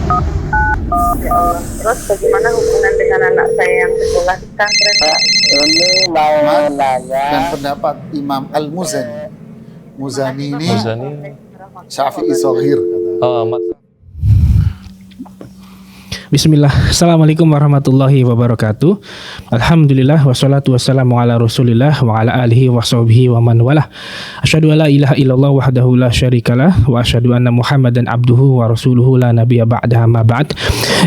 Ya Allah. Terus bagaimana hubungan dengan anak saya yang sekolah di pesantren? Ini mau dan nanya pendapat Imam Al-Muzani. Muzani ini Muzani. Syafi'i Shaghir. Oh, amat. Bismillah. Assalamualaikum warahmatullahi wabarakatuh. Alhamdulillah wassalatu wassalamu ala Rasulillah wa ala alihi wa sahbihi wa man walah. Asyhadu an la ilaha illallah wahdahu la syarikalah wa asyhadu anna Muhammadan abduhu wa rasuluhu la nabiyya ba'dahu ma ba'd.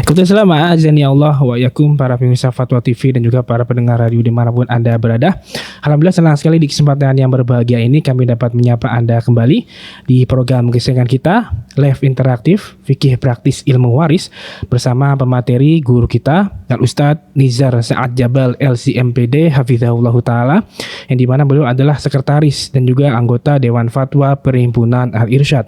Ikuti selama azani Allah wa yakum para pemirsa Fatwa TV dan juga para pendengar radio dimanapun Anda berada. Alhamdulillah senang sekali di kesempatan yang berbahagia ini kami dapat menyapa Anda kembali di program kesayangan kita Live Interaktif Fikih Praktis Ilmu Waris bersama pemateri guru kita Al-Ustadz Nizar Sa'ad Jabal LCMPD Hafizahullah Ta'ala, yang dimana beliau adalah sekretaris dan juga anggota Dewan Fatwa Perhimpunan Al-Irsyad.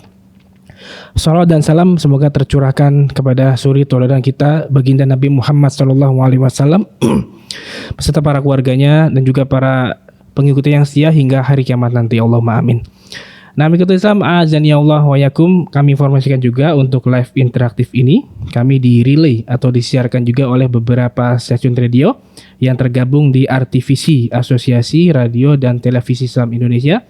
Salawat dan salam semoga tercurahkan kepada suri tauladan kita baginda Nabi Muhammad SAW beserta para keluarganya dan juga para pengikutnya yang setia hingga hari kiamat nanti. Allahumma amin. Nah, mengikuti Islam azani Allah wa yakum, kami informasikan juga untuk live interaktif ini kami di relay atau disiarkan juga oleh beberapa stasiun radio yang tergabung di RTVC, Asosiasi Radio dan Televisi Islam Indonesia.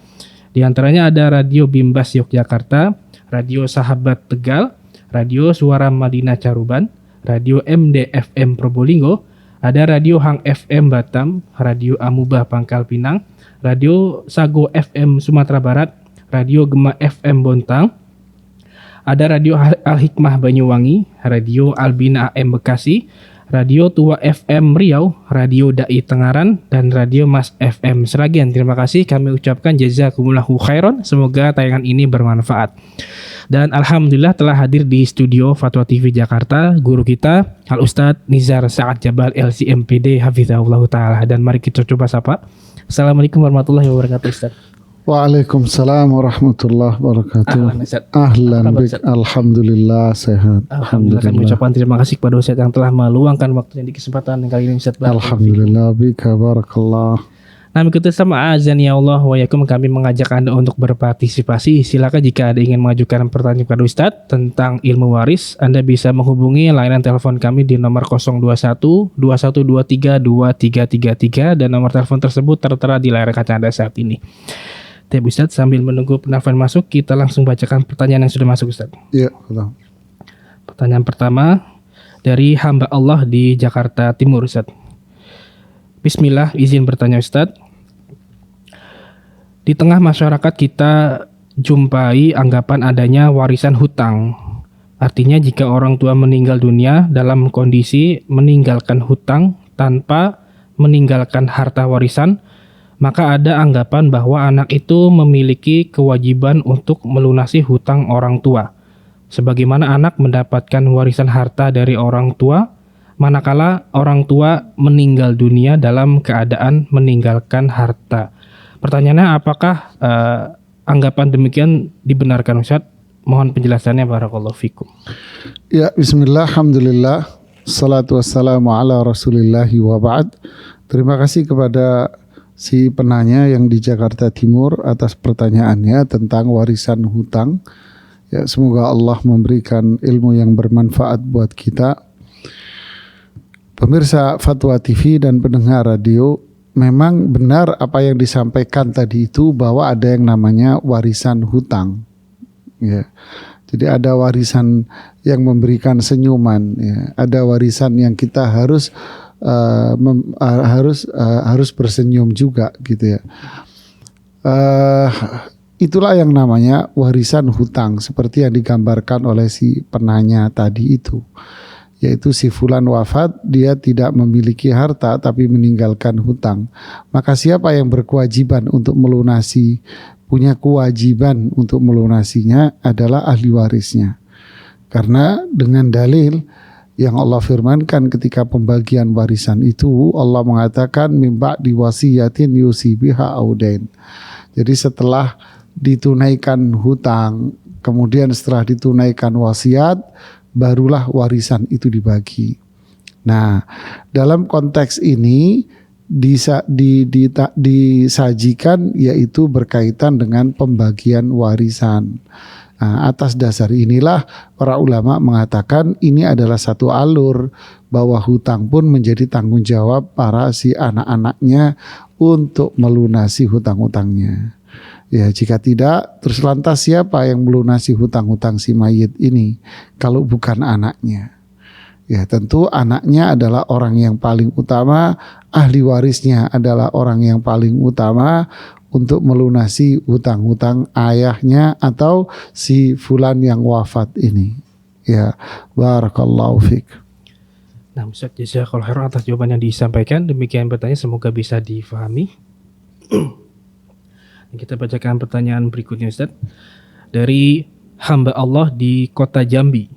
Di antaranya ada Radio Bimbas Yogyakarta, Radio Sahabat Tegal, Radio Suara Madinah Caruban, Radio MDFM Probolinggo, ada Radio Hang FM Batam, Radio Amubah Pangkal Pinang, Radio Sago FM Sumatera Barat, Radio Gema FM Bontang, ada Radio Al-Hikmah Banyuwangi, Radio Albina AM Bekasi, Radio Tua FM Riau, Radio Dai Tengaran, dan Radio Mas FM Seragen. Terima kasih kami ucapkan jazakumullahu khairan. Semoga tayangan ini bermanfaat. Dan alhamdulillah telah hadir di studio Fatwa TV Jakarta guru kita Al-Ustadz Nizar Sa'ad Jabal LCMPD Hafizahullah Ta'ala. Dan mari kita coba sapa. Assalamualaikum warahmatullahi wabarakatuh, Ustaz. Waalaikumsalam warahmatullahi wabarakatuh. Ahlan bik, alhamdulillah sehat. Alhamdulillah kami ucapkan terima kasih kepada Ustaz yang telah meluangkan waktunya di kesempatan kali ini, Ustaz. Alhamdulillah bika barakallah. Nah, mengikuti sama azan ya Allah wa yakum, kami mengajak Anda untuk berpartisipasi. Silakan jika ada ingin mengajukan pertanyaan kepada Ustaz tentang ilmu waris, Anda bisa menghubungi layanan telepon kami di nomor 021 2123 2333 dan nomor telepon tersebut tertera di layar kaca Anda saat ini. Tapi Ustaz, sambil menunggu penelpon masuk, kita langsung bacakan pertanyaan yang sudah masuk, Ustaz. Iya, betul. Pertanyaan pertama dari hamba Allah di Jakarta Timur, Ustaz. Bismillah, izin bertanya, Ustaz. Di tengah masyarakat kita jumpai anggapan adanya warisan hutang. Artinya jika orang tua meninggal dunia dalam kondisi meninggalkan hutang tanpa meninggalkan harta warisan, maka ada anggapan bahwa anak itu memiliki kewajiban untuk melunasi hutang orang tua. Sebagaimana anak mendapatkan warisan harta dari orang tua, manakala orang tua meninggal dunia dalam keadaan meninggalkan harta. Pertanyaannya, apakah anggapan demikian dibenarkan, Ustaz? Mohon penjelasannya, barakallahu fikum. Ya, bismillah, alhamdulillah, salatu wassalamu ala rasulillahi wa ba'd. Terima kasih kepada si penanya yang di Jakarta Timur atas pertanyaannya tentang warisan hutang. Ya, semoga Allah memberikan ilmu yang bermanfaat buat kita. Pemirsa Fatwa TV dan pendengar radio, memang benar apa yang disampaikan tadi itu bahwa ada yang namanya warisan hutang. Ya. Jadi ada warisan yang memberikan senyuman, ya. Ada warisan yang kita harus bersenyum juga gitu ya. Itulah yang namanya warisan hutang seperti yang digambarkan oleh si penanya tadi itu, yaitu si fulan wafat, dia tidak memiliki harta tapi meninggalkan hutang. Maka siapa yang berkewajiban untuk melunasi, punya kewajiban untuk melunasinya adalah ahli warisnya. Karena dengan dalil yang Allah firmankan ketika pembagian warisan itu, Allah mengatakan mimba diwasiyatin yusi biha audain. Jadi setelah ditunaikan hutang, kemudian setelah ditunaikan wasiat, barulah warisan itu dibagi. Nah, dalam konteks ini disajikan yaitu berkaitan dengan pembagian warisan. Nah, atas dasar inilah para ulama mengatakan ini adalah satu alur bahwa hutang pun menjadi tanggung jawab para si anak-anaknya untuk melunasi hutang-hutangnya. Ya, jika tidak, terus lantas siapa yang melunasi hutang-hutang si mayit ini kalau bukan anaknya? Ya, tentu anaknya adalah orang yang paling utama, ahli warisnya adalah orang yang paling utama untuk melunasi hutang-hutang ayahnya atau si fulan yang wafat ini. Ya, barakallahu fiik. Nah, Ustaz, jazakallahu khairan atas jawaban yang disampaikan. Demikian pertanyaan, semoga bisa difahami. Kita bacakan pertanyaan berikutnya, Ustaz. Dari hamba Allah di kota Jambi.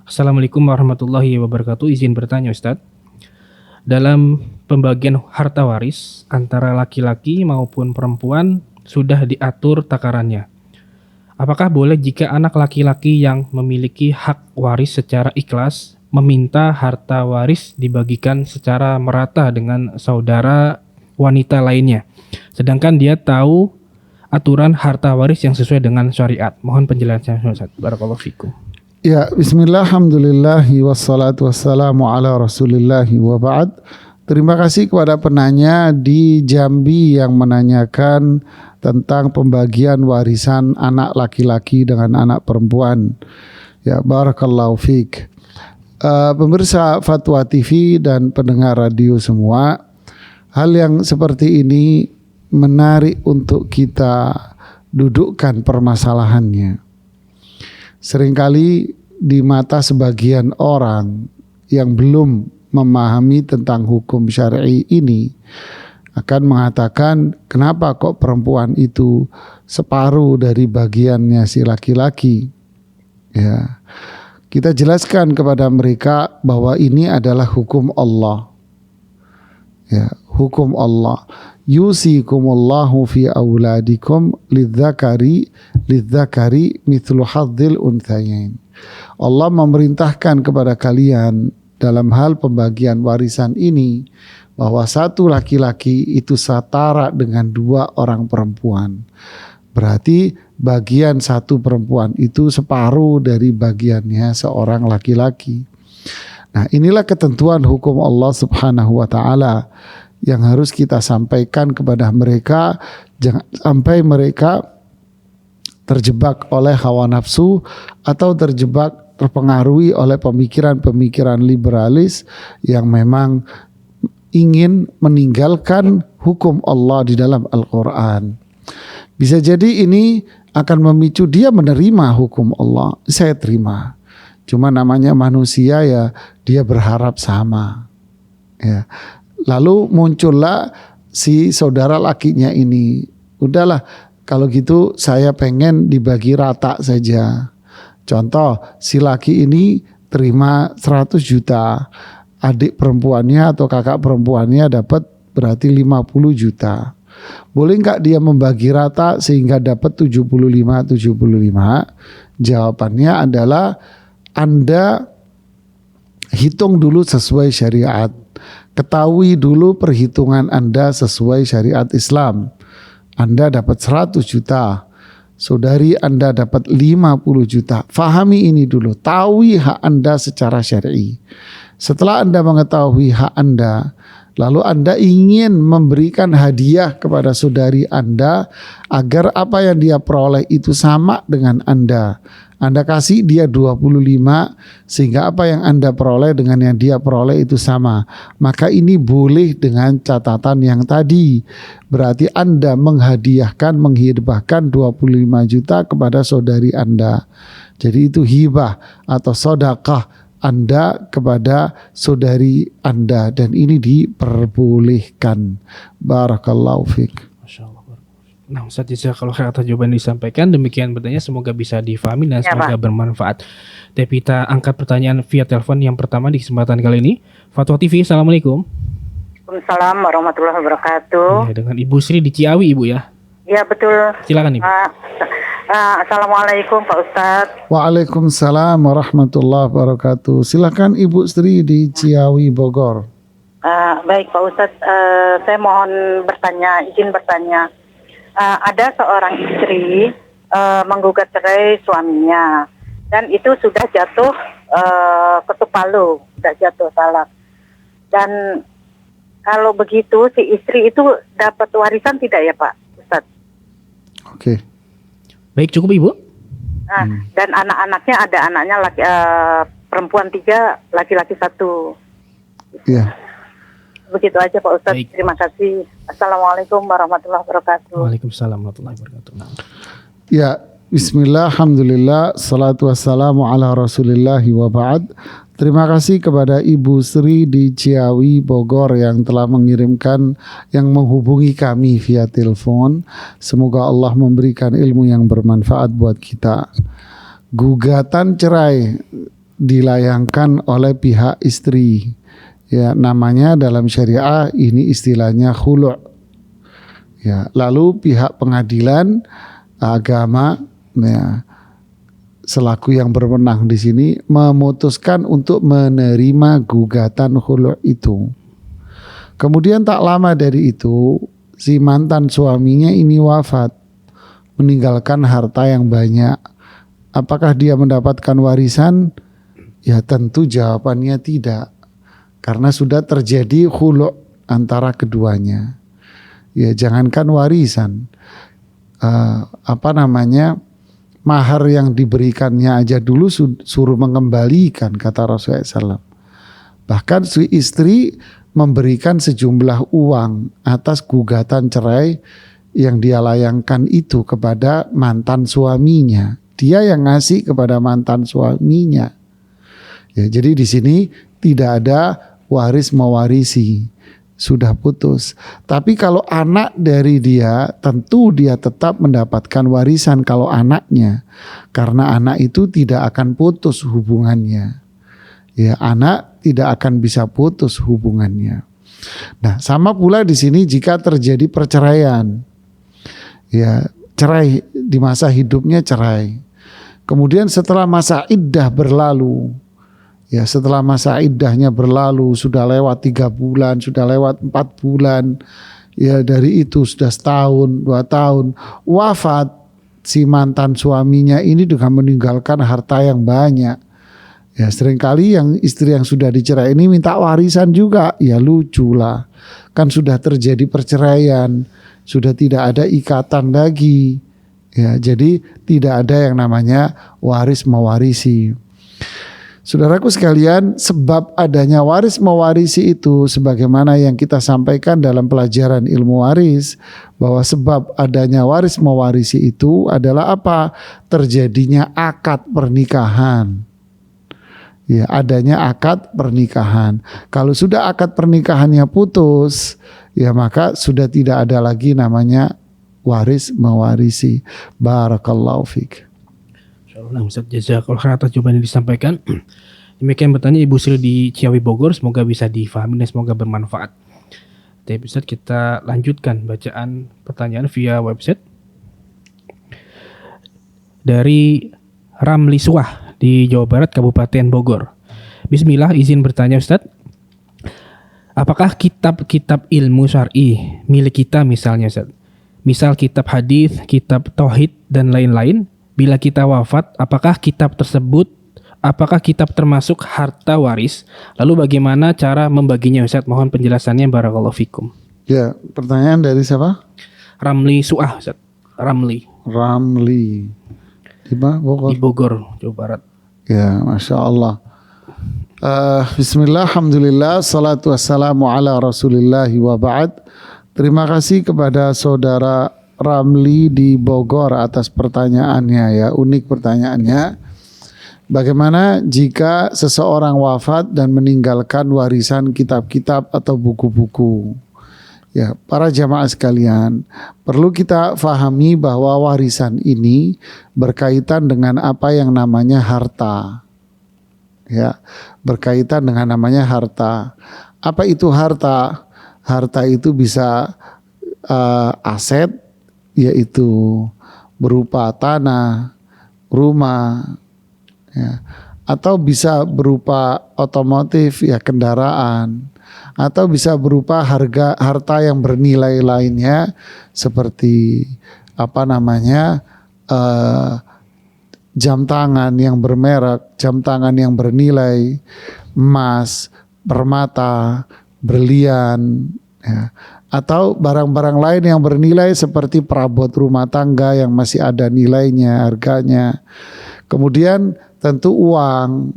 Assalamualaikum warahmatullahi wabarakatuh. Izin bertanya, Ustaz. Dalam pembagian harta waris antara laki-laki maupun perempuan sudah diatur takarannya. Apakah boleh jika anak laki-laki yang memiliki hak waris secara ikhlas meminta harta waris dibagikan secara merata dengan saudara wanita lainnya, sedangkan dia tahu aturan harta waris yang sesuai dengan syariat? Mohon penjelasan, Ustaz. Barakallahu fikum. Ya, bismillah, alhamdulillahi wassalatu wassalamu ala rasulillahi wa ba'd. Terima kasih kepada penanya di Jambi yang menanyakan tentang pembagian warisan anak laki-laki dengan anak perempuan. Ya, barakallahu fiik. Pemirsa Fatwa TV dan pendengar radio semua, hal yang seperti ini menarik untuk kita dudukkan permasalahannya. Seringkali di mata sebagian orang yang belum memahami tentang hukum syar'i ini akan mengatakan, kenapa kok perempuan itu separuh dari bagiannya si laki-laki? Ya, kita jelaskan kepada mereka bahwa ini adalah hukum Allah. Ya, hukum Allah. Yusikumullahu fi auladikum lidzakari mithlu hadzil unthayain. Allah memerintahkan kepada kalian dalam hal pembagian warisan ini bahwa satu laki-laki itu setara dengan dua orang perempuan. Berarti bagian satu perempuan itu separuh dari bagiannya seorang laki-laki. Nah, inilah ketentuan hukum Allah Subhanahu wa taala yang harus kita sampaikan kepada mereka, jangan sampai mereka terjebak oleh hawa nafsu atau terpengaruhi oleh pemikiran-pemikiran liberalis yang memang ingin meninggalkan hukum Allah di dalam Al-Quran. Bisa jadi ini akan memicu dia menerima hukum Allah. Saya terima. Cuma namanya manusia, ya dia berharap sama. Ya. Lalu muncullah si saudara lakinya ini. Udahlah, kalau gitu saya pengen dibagi rata saja. Contoh, si laki ini terima 100 juta. Adik perempuannya atau kakak perempuannya dapat berarti 50 juta. Boleh nggak dia membagi rata sehingga dapat 75-75? Jawabannya adalah Anda hitung dulu sesuai syariat. Ketahui dulu perhitungan Anda sesuai syariat Islam. Anda dapat 100 juta. Saudari Anda dapat 50 juta. Fahami ini dulu. Tahu hak Anda secara syar'i. Setelah Anda mengetahui hak Anda, lalu Anda ingin memberikan hadiah kepada saudari Anda agar apa yang dia peroleh itu sama dengan Anda. Anda kasih dia 25 sehingga apa yang Anda peroleh dengan yang dia peroleh itu sama. Maka ini boleh dengan catatan yang tadi. Berarti Anda menghadiahkan, menghibahkan 25 juta kepada saudari Anda. Jadi itu hibah atau sedekah Anda kepada saudari Anda, dan ini diperbolehkan. Barakallahu fiik. Nah, Ustaz, kalau atas jawaban disampaikan, demikian bertanya, semoga bisa difahami dan semoga bermanfaat. Tapi kita angkat pertanyaan via telepon yang pertama di kesempatan kali ini. Fatwa TV, Assalamualaikum. Waalaikumsalam warahmatullahi wabarakatuh. Ya, dengan Ibu Sri di Ciawi, Ibu ya. Ya, betul. Silakan, Ibu. Assalamualaikum Pak Ustadz. Waalaikumsalam warahmatullahi wabarakatuh. Silakan Ibu Sri di Ciawi, Bogor. Baik Pak Ustadz, saya mohon izin bertanya. Ada seorang istri menggugat cerai suaminya, dan itu sudah jatuh ketuk palu, sudah jatuh talak. Dan kalau begitu si istri itu dapat warisan tidak ya Pak Ustadz? Oke. Baik, cukup Ibu. Nah, dan anak-anaknya ada anaknya perempuan 3, laki-laki 1. Iya. Begitu aja Pak Ustadz. Baik. Terima kasih. Assalamualaikum warahmatullahi wabarakatuh. Waalaikumsalam warahmatullahi wabarakatuh. Nah. Ya, bismillah, alhamdulillah, salatu wassalamu ala rasulillahi wa ba'd. Terima kasih kepada Ibu Sri di Ciawi, Bogor yang telah yang menghubungi kami via telepon. Semoga Allah memberikan ilmu yang bermanfaat buat kita. Gugatan cerai dilayangkan oleh pihak istri. Ya, namanya dalam syariah ini istilahnya khulu'. Ya, lalu pihak pengadilan agama ya, selaku yang berwenang di sini memutuskan untuk menerima gugatan khulu' itu. Kemudian tak lama dari itu si mantan suaminya ini wafat, meninggalkan harta yang banyak. Apakah dia mendapatkan warisan? Ya tentu jawabannya tidak, karena sudah terjadi khulu' antara keduanya. Ya jangankan warisan, mahar yang diberikannya aja dulu suruh mengembalikan, kata Rasulullah SAW. Bahkan si istri memberikan sejumlah uang atas gugatan cerai yang dia layangkan itu kepada mantan suaminya. Dia yang ngasih kepada mantan suaminya. Ya, jadi di sini tidak ada waris mewarisi. Sudah putus. Tapi kalau anak dari dia, tentu dia tetap mendapatkan warisan kalau anaknya. Karena anak itu tidak akan putus hubungannya. Ya, anak tidak akan bisa putus hubungannya. Nah, sama pula di sini jika terjadi perceraian. Ya, cerai di masa hidupnya cerai. Kemudian setelah masa iddah berlalu, ya setelah masa iddahnya berlalu, sudah lewat 3 bulan, sudah lewat 4 bulan, ya dari itu sudah setahun, 2 tahun, wafat si mantan suaminya ini dengan meninggalkan harta yang banyak. Ya seringkali yang istri yang sudah dicerai ini minta warisan juga, ya lucu lah. Kan sudah terjadi perceraian, sudah tidak ada ikatan lagi. Ya jadi tidak ada yang namanya waris mewarisi. Saudaraku sekalian, sebab adanya waris mewarisi itu sebagaimana yang kita sampaikan dalam pelajaran ilmu waris, bahwa sebab adanya waris mewarisi itu adalah apa? Terjadinya akad pernikahan. Ya, adanya akad pernikahan. Kalau sudah akad pernikahannya putus, ya maka sudah tidak ada lagi namanya waris mewarisi. Barakallahu fiik. Insyaallah Ustaz, jazakallahu khairan atas jawaban yang disampaikan. Demikian bertanya Ibu Sri di Ciawi Bogor, semoga bisa difahami dan semoga bermanfaat. Tapi Ustaz, kita lanjutkan bacaan pertanyaan via website dari Ramli Suah di Jawa Barat, Kabupaten Bogor. Bismillah, izin bertanya Ustaz. Apakah kitab-kitab ilmu syar'i milik kita misalnya Ustaz? Misal kitab hadis, kitab tauhid dan lain-lain, bila kita wafat, apakah kitab termasuk harta waris? Lalu bagaimana cara membaginya Ustaz? Mohon penjelasannya, barakallahu fikum. Ya, pertanyaan dari siapa? Ramli Suah Ustaz. Ramli. Di Bogor. Di Bogor, Jawa Barat. Ya, Masya Allah. Bismillah, alhamdulillah, salatu wassalamu ala rasulillahi wa ba'd. Terima kasih kepada saudara Ramli di Bogor atas pertanyaannya ya, unik pertanyaannya. Bagaimana jika seseorang wafat dan meninggalkan warisan kitab-kitab atau buku-buku? Ya, para jamaah sekalian, perlu kita fahami bahwa warisan ini berkaitan dengan apa yang namanya harta. Ya, berkaitan dengan namanya harta. Apa itu harta? Harta itu bisa aset, yaitu berupa tanah, rumah, ya, atau bisa berupa otomotif, ya kendaraan, atau bisa berupa harta yang bernilai lainnya seperti eh, jam tangan yang bermerek, jam tangan yang bernilai, emas, permata, berlian, ya, atau barang-barang lain yang bernilai seperti perabot rumah tangga yang masih ada nilainya, harganya. Kemudian tentu uang,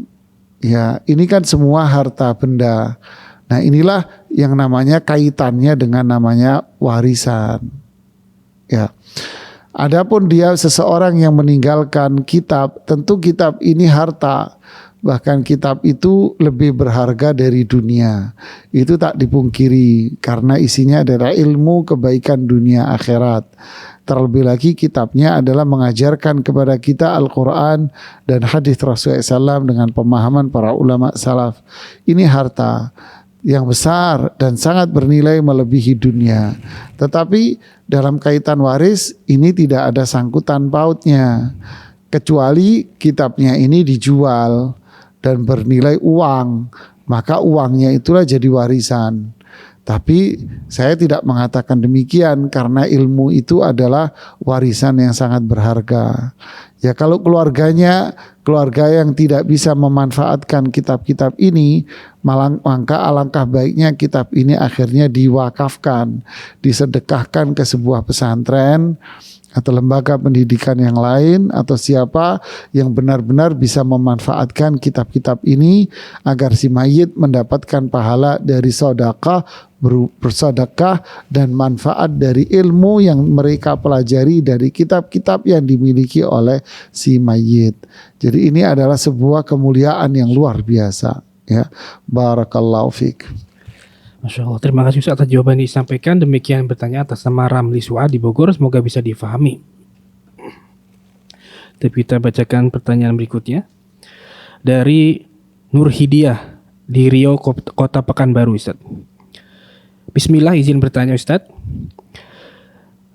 ya ini kan semua harta benda. Nah inilah yang namanya kaitannya dengan namanya warisan. Ya. Adapun dia seseorang yang meninggalkan kitab, tentu kitab ini harta. Bahkan kitab itu lebih berharga dari dunia. Itu tak dipungkiri karena isinya adalah ilmu kebaikan dunia akhirat. Terlebih lagi kitabnya adalah mengajarkan kepada kita Al-Quran dan hadis Rasulullah SAW dengan pemahaman para ulama salaf. Ini harta yang besar dan sangat bernilai melebihi dunia. Tetapi dalam kaitan waris ini tidak ada sangkutan pautnya. Kecuali kitabnya ini dijual dan bernilai uang, maka uangnya itulah jadi warisan. Tapi saya tidak mengatakan demikian karena ilmu itu adalah warisan yang sangat berharga. Ya kalau keluarga yang tidak bisa memanfaatkan kitab-kitab ini, maka alangkah baiknya kitab ini akhirnya diwakafkan, disedekahkan ke sebuah pesantren atau lembaga pendidikan yang lain atau siapa yang benar-benar bisa memanfaatkan kitab-kitab ini agar si mayit mendapatkan pahala dari sedekah, bersedekah dan manfaat dari ilmu yang mereka pelajari dari kitab-kitab yang dimiliki oleh si mayit. Jadi ini adalah sebuah kemuliaan yang luar biasa, ya. Barakallahu fiik. Masya Allah, terima kasih Ustaz atas jawaban yang disampaikan. Demikian bertanya atas nama Ramli Suad di Bogor, semoga bisa difahami. Tapi kita bacakan pertanyaan berikutnya dari Nur Hidiyah di Riau, Kota Pekanbaru, Ustaz. Bismillah, izin bertanya Ustaz.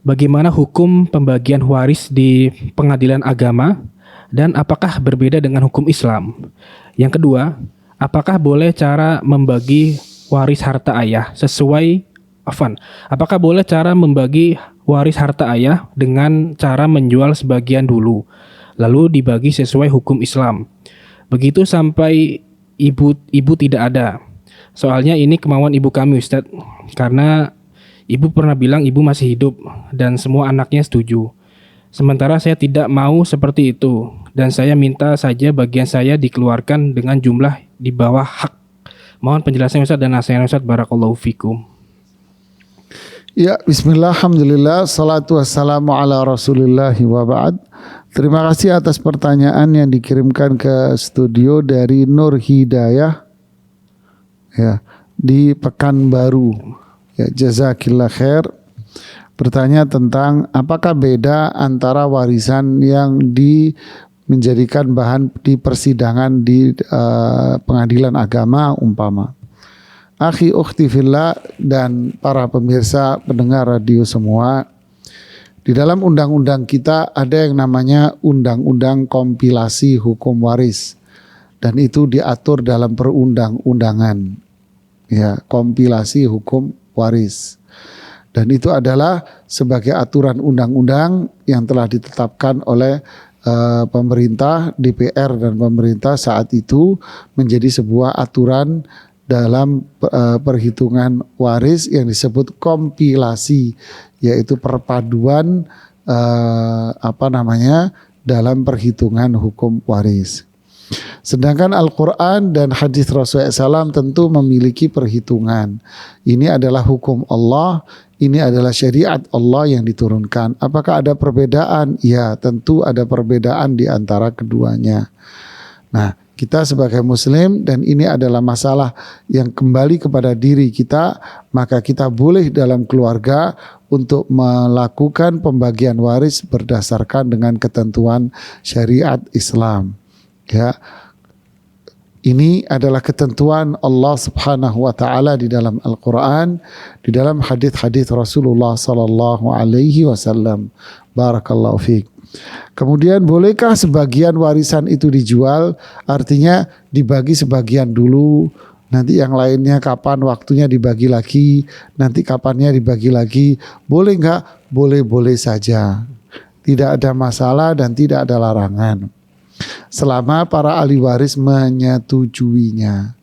Bagaimana hukum pembagian waris di pengadilan agama dan apakah berbeda dengan hukum Islam? Yang kedua, apakah boleh cara membagi waris harta ayah apakah boleh cara membagi waris harta ayah dengan cara menjual sebagian dulu lalu dibagi sesuai hukum Islam, begitu sampai ibu tidak ada? Soalnya ini kemauan ibu kami Ustadz, karena ibu pernah bilang ibu masih hidup dan semua anaknya setuju. Sementara saya tidak mau seperti itu dan saya minta saja bagian saya dikeluarkan dengan jumlah di bawah hak. Mohon penjelasan Ustaz dan nasihat Ustaz, barakallahu fikum. Ya, bismillah, alhamdulillah, salatu wassalamu ala rasulillahi wa ba'd. Terima kasih atas pertanyaan yang dikirimkan ke studio dari Nur Hidayah, ya, di Pekanbaru. Ya, jazakillah khair. Bertanya tentang apakah beda antara warisan yang menjadikan bahan di persidangan di pengadilan agama umpama. Akhi ukhti fillah dan para pemirsa pendengar radio semua, di dalam undang-undang kita ada yang namanya undang-undang kompilasi hukum waris dan itu diatur dalam perundang-undangan. Ya, kompilasi hukum waris. Dan itu adalah sebagai aturan undang-undang yang telah ditetapkan oleh pemerintah, DPR dan pemerintah saat itu menjadi sebuah aturan dalam perhitungan waris yang disebut kompilasi, yaitu perpaduan dalam perhitungan hukum waris. Sedangkan Al-Quran dan hadis Rasulullah SAW tentu memiliki perhitungan. Ini adalah hukum Allah, ini adalah syariat Allah yang diturunkan. Apakah ada perbedaan? Ya, tentu ada perbedaan di antara keduanya. Nah, kita sebagai muslim dan ini adalah masalah yang kembali kepada diri kita, maka kita boleh dalam keluarga untuk melakukan pembagian waris berdasarkan dengan ketentuan syariat Islam. Ya, ini adalah ketentuan Allah Subhanahu wa taala di dalam Al-Qur'an, di dalam hadis-hadis Rasulullah sallallahu alaihi wasallam. Barakallahu fiik. Kemudian bolehkah sebagian warisan itu dijual? Artinya dibagi sebagian dulu, nanti yang lainnya kapan waktunya dibagi lagi, nanti kapannya dibagi lagi. Boleh enggak? Boleh-boleh saja. Tidak ada masalah dan tidak ada larangan selama para ahli waris menyetujuinya.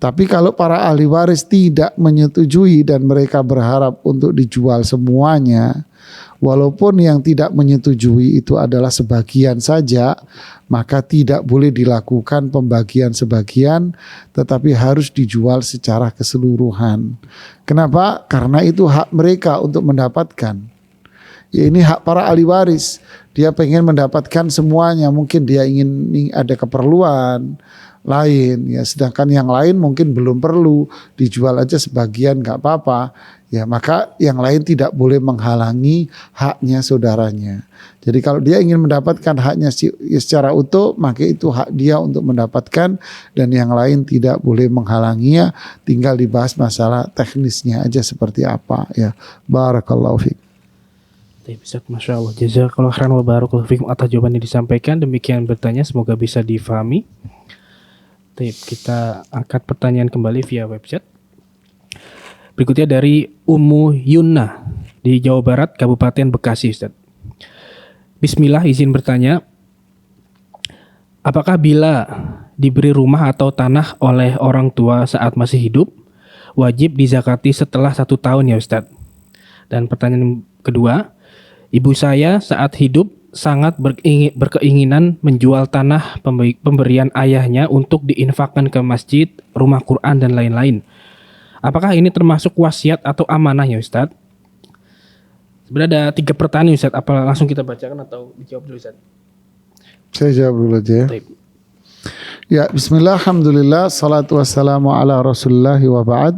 Tapi kalau para ahli waris tidak menyetujui dan mereka berharap untuk dijual semuanya, walaupun yang tidak menyetujui itu adalah sebagian saja, maka tidak boleh dilakukan pembagian sebagian, tetapi harus dijual secara keseluruhan. Kenapa? Karena itu hak mereka untuk mendapatkan. Ya, ini hak para ahli waris. Dia pengen mendapatkan semuanya. Mungkin dia ingin ada keperluan lain. Ya, sedangkan yang lain mungkin belum perlu. Dijual aja sebagian nggak apa-apa. Ya, maka yang lain tidak boleh menghalangi haknya saudaranya. Jadi kalau dia ingin mendapatkan haknya secara utuh, maka itu hak dia untuk mendapatkan, dan yang lain tidak boleh menghalanginya. Tinggal dibahas masalah teknisnya aja seperti apa. Ya, barakallahu fiik. Bisa, Masya Allah. Jazakallahu khairan wa barakallahu fikum atas jawaban yang disampaikan. Demikian bertanya, semoga bisa difahami. Kita angkat pertanyaan kembali via webchat. Berikutnya dari Ummu Yunna di Jawa Barat, Kabupaten Bekasi, Ustaz. Bismillah, izin bertanya. Apakah bila diberi rumah atau tanah oleh orang tua saat masih hidup, wajib dizakati setelah 1 tahun ya Ustaz? Dan pertanyaan kedua, ibu saya saat hidup sangat berkeinginan menjual tanah pemberian ayahnya untuk diinfakkan ke masjid, rumah Quran, dan lain-lain. Apakah ini termasuk wasiat atau amanah ya Ustaz? Sebenarnya ada 3 pertanyaan Ustaz. Apa langsung kita bacakan atau dijawab dulu Ustaz? Saya jawab dulu aja ya. Baik. Ya, bismillah, alhamdulillah, salatu wassalamu ala rasulillahi wa ba'd.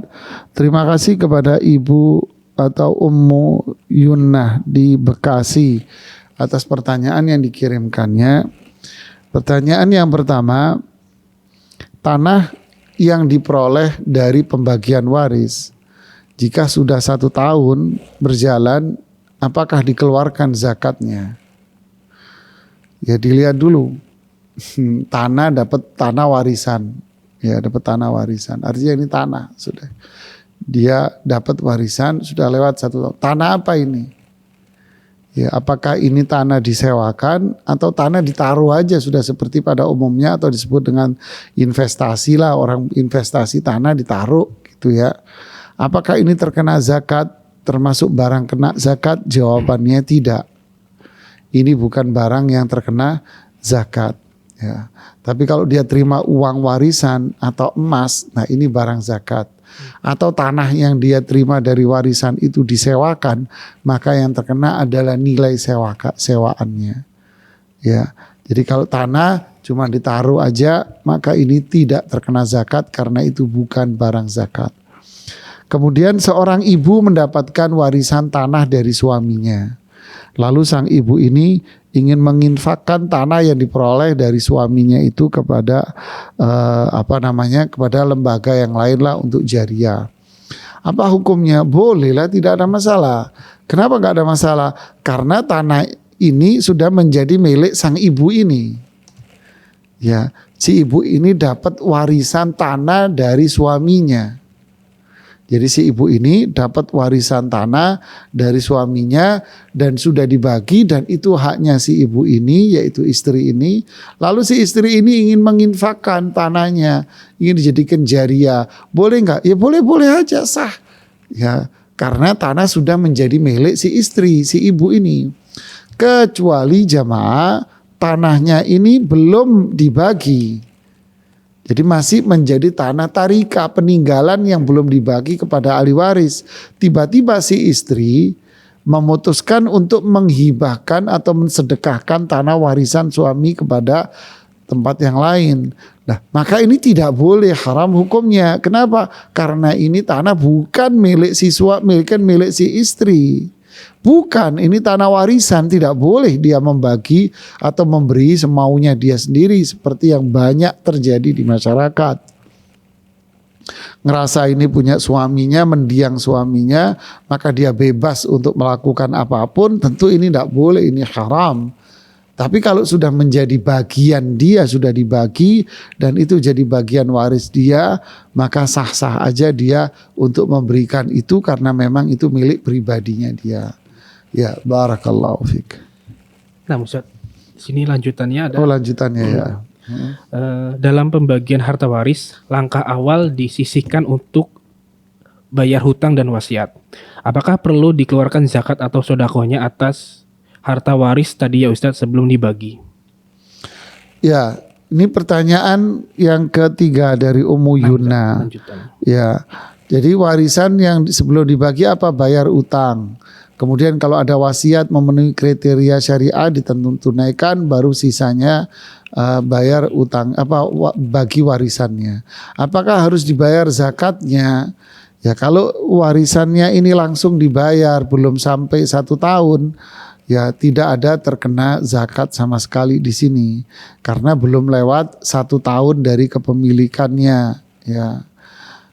Terima kasih kepada Ibu atau Ummu Yunnah di Bekasi atas pertanyaan yang dikirimkannya. Pertanyaan yang pertama, tanah yang diperoleh dari pembagian waris, jika sudah 1 tahun berjalan, apakah dikeluarkan zakatnya? Ya, dilihat dulu. Tanah dapat tanah warisan. Ya, dapat tanah warisan. Artinya ini tanah sudah. Dia dapat warisan sudah lewat 1 tahun. Tanah apa ini? Ya, apakah ini tanah disewakan atau tanah ditaruh aja sudah seperti pada umumnya atau disebut dengan investasi lah, orang investasi tanah ditaruh gitu ya. Apakah ini terkena zakat, termasuk barang kena zakat? Jawabannya tidak. Ini bukan barang yang terkena zakat ya. Tapi kalau dia terima uang warisan atau emas, nah ini barang zakat. Atau tanah yang dia terima dari warisan itu disewakan, maka yang terkena adalah nilai sewaannya. Ya, jadi kalau tanah cuma ditaruh aja, maka ini tidak terkena zakat karena itu bukan barang zakat. Kemudian seorang ibu mendapatkan warisan tanah dari suaminya. Lalu sang ibu ini ingin menginfakkan tanah yang diperoleh dari suaminya itu kepada kepada lembaga yang lain lah untuk jariah. Apa hukumnya? Boleh lah, tidak ada masalah. Kenapa nggak ada masalah? Karena tanah ini sudah menjadi milik sang ibu ini. Ya, si ibu ini dapat warisan tanah dari suaminya. Jadi si ibu ini dapat warisan tanah dari suaminya dan sudah dibagi, dan itu haknya si ibu ini, yaitu istri ini. Lalu si istri ini ingin menginfakkan tanahnya, ingin dijadikan jariah. Boleh nggak? Ya boleh-boleh aja, sah. Ya, karena tanah sudah menjadi milik si istri, si ibu ini. Kecuali jamaah tanahnya ini belum dibagi. Jadi masih menjadi tanah tarika, peninggalan yang belum dibagi kepada ahli waris. Tiba-tiba si istri memutuskan untuk menghibahkan atau mensedekahkan tanah warisan suami kepada tempat yang lain. Nah, maka ini tidak boleh, haram hukumnya. Kenapa? Karena ini tanah bukan milik si suami, milik si istri. Bukan, ini tanah warisan, tidak boleh dia membagi atau memberi semaunya dia sendiri seperti yang banyak terjadi di masyarakat. Ngerasa ini punya suaminya, mendiang suaminya, maka dia bebas untuk melakukan apapun. Tentu ini tidak boleh, ini haram. Tapi kalau sudah menjadi bagian dia, sudah dibagi dan itu jadi bagian waris dia, maka sah-sah aja dia untuk memberikan itu karena memang itu milik pribadinya dia. Ya, barakallahu fiik. Nah, Ustaz, sini lanjutannya ada. Oh, lanjutannya ya. Dalam pembagian harta waris, langkah awal disisihkan untuk bayar hutang dan wasiat. Apakah perlu dikeluarkan zakat atau sodakohnya atas harta waris tadi ya Ustadz sebelum dibagi? Ya, ini pertanyaan yang ketiga dari Ummu Yuna. Lanjutan. Ya, jadi warisan yang sebelum dibagi apa? Bayar utang. Kemudian kalau ada wasiat memenuhi kriteria syariah ditunaikan, baru sisanya bayar utang bagi warisannya. Apakah harus dibayar zakatnya? Ya kalau warisannya ini langsung dibayar belum sampai 1 tahun, ya tidak ada terkena zakat sama sekali di sini karena belum lewat 1 tahun dari kepemilikannya. Ya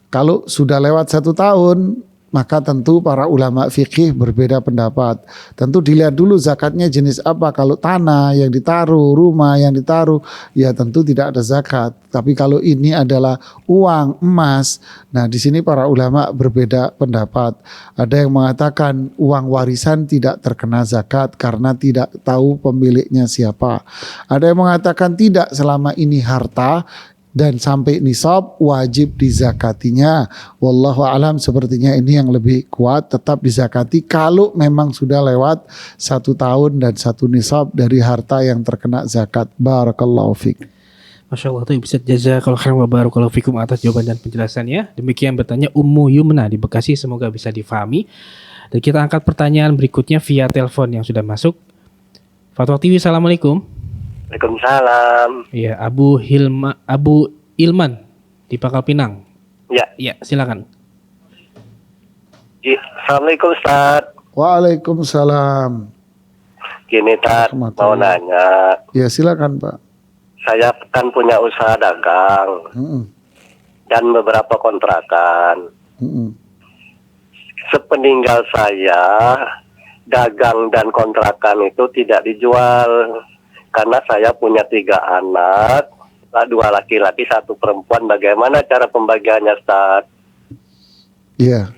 kalau sudah lewat 1 tahun, maka tentu para ulama fikih berbeda pendapat. Tentu dilihat dulu zakatnya jenis apa. Kalau tanah yang ditaruh, rumah yang ditaruh, ya tentu tidak ada zakat. Tapi kalau ini adalah uang, emas, nah di sini para ulama berbeda pendapat. Ada yang mengatakan uang warisan tidak terkena zakat karena tidak tahu pemiliknya siapa. Ada yang mengatakan tidak, selama ini harta dan sampai nisab wajib dizakatinya. Wallahu alam, sepertinya ini yang lebih kuat, tetap dizakati kalau memang sudah lewat 1 tahun dan 1 nisab dari harta yang terkena zakat. Barakallahu fiik. Masya Allah, tuh bisa jazakallahu khairan wa barakallahu fikum atas jawaban dan penjelasannya. Demikian bertanya Ummu Yumna di Bekasi, semoga bisa difahami. Dan kita angkat pertanyaan berikutnya via telepon yang sudah masuk. Fatwa TV, assalamualaikum. Waalaikumsalam. Iya, Abu Ilman di Pangkal Pinang. Ya. Iya, silakan. Assalamualaikum Ustaz. Waalaikumsalam. Gini Tat, mau nanya. Ya silakan Pak. Saya kan punya usaha dagang dan beberapa kontrakan. Sepeninggal saya, dagang dan kontrakan itu tidak dijual. Karena saya punya 3 anak, 2 laki-laki, 1 perempuan. Bagaimana cara pembagiannya, Ustaz? Iya.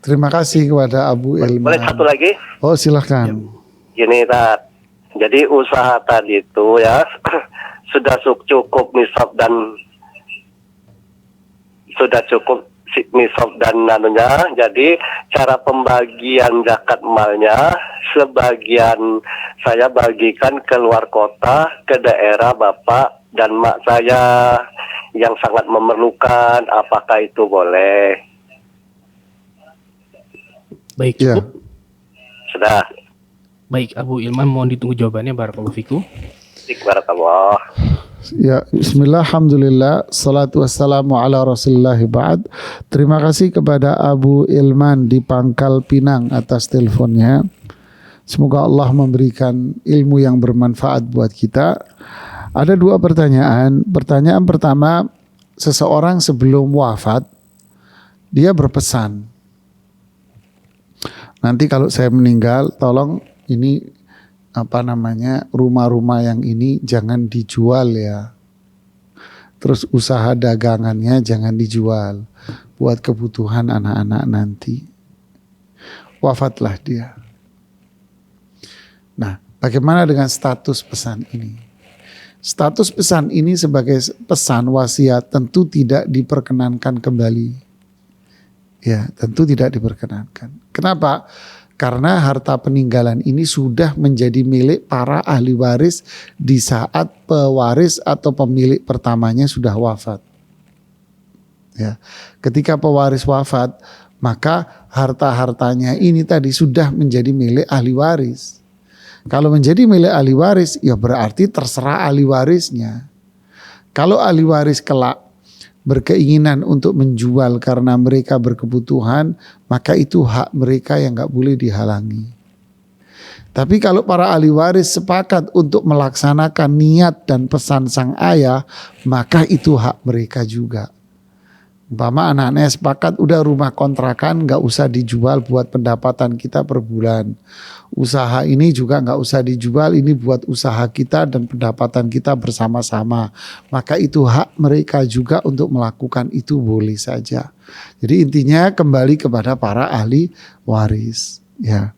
Terima kasih kepada Abu Ilman. Boleh satu lagi? Oh silahkan. Gini, Tat. Jadi usaha tadi itu ya sudah cukup nisab dan anunya. Jadi cara pembagian zakat malnya, sebagian saya bagikan ke luar kota, ke daerah bapak dan mak saya yang sangat memerlukan. Apakah itu boleh? Baik, Ya. cukup. Sudah. Baik, Abu Ilman, mohon ditunggu jawabannya. Barakallahu fikum. Barakallah. Ya, bismillah, alhamdulillah, salatu wassalamu ala rasulillah ba'd. Terima kasih kepada Abu Ilman di Pangkal Pinang atas teleponnya. Semoga Allah memberikan ilmu yang bermanfaat buat kita. Ada 2 pertanyaan. Pertanyaan pertama, seseorang sebelum wafat, dia berpesan, nanti kalau saya meninggal, tolong ini rumah-rumah yang ini jangan dijual ya. Terus usaha dagangannya jangan dijual buat kebutuhan anak-anak nanti. Wafatlah dia. Nah, bagaimana dengan status pesan ini? Status pesan ini sebagai pesan wasiat tentu tidak diperkenankan kembali. Ya, tentu tidak diperkenankan. Kenapa? Karena harta peninggalan ini sudah menjadi milik para ahli waris di saat pewaris atau pemilik pertamanya sudah wafat. Ya, ketika pewaris wafat, maka harta-hartanya ini tadi sudah menjadi milik ahli waris. Kalau menjadi milik ahli waris, ya berarti terserah ahli warisnya. Kalau ahli waris kelak berkeinginan untuk menjual karena mereka berkebutuhan, maka itu hak mereka yang gak boleh dihalangi. Tapi kalau para ahli waris sepakat untuk melaksanakan niat dan pesan sang ayah, maka itu hak mereka juga. Umpama anak-anaknya sepakat udah rumah kontrakan gak usah dijual buat pendapatan kita per bulan. Usaha ini juga gak usah dijual, ini buat usaha kita dan pendapatan kita bersama-sama. Maka itu hak mereka juga untuk melakukan itu, boleh saja. Jadi intinya kembali kepada para ahli waris. Ya.